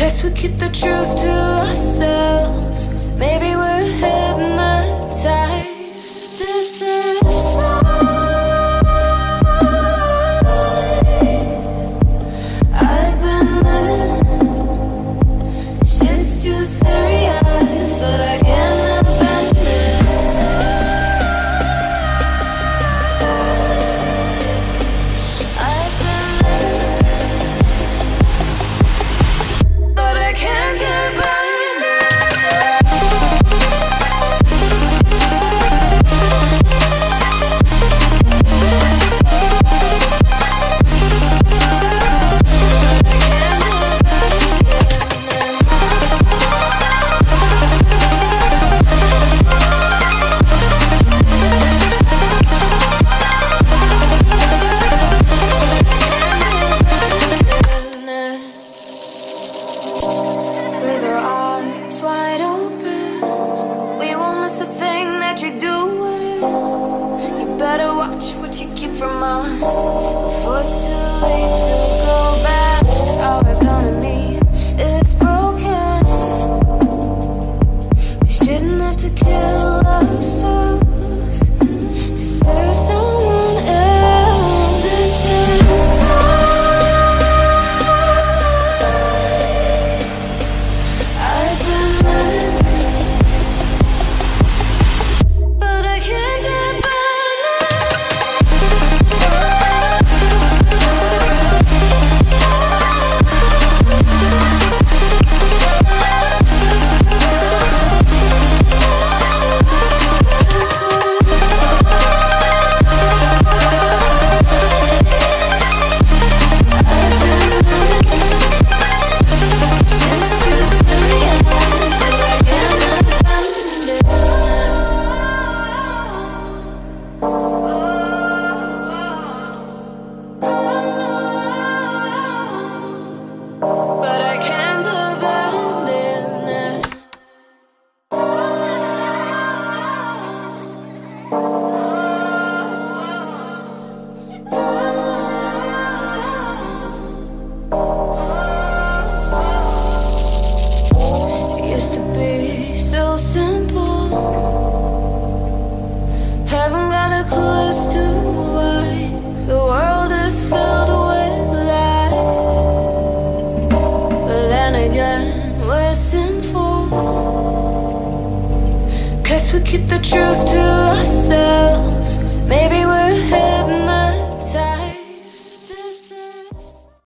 Guess we keep the truth to ourselves. Maybe we're hypnotized. This is life. I've been living. Shit's too serious, but I can't abandon this. I've been living, but I can't abandon. With our eyes wide open, we won't miss a thing that you're doing. You better watch what you keep from us before it's too late to go back. Our economy is broken. We shouldn't have to kill ourselves to serve someone else. This is I've been living, but I can't used to be so simple. Haven't got a clue as to why the world is filled with lies. But then again, we're sinful. Guess we keep the truth to ourselves. Maybe we're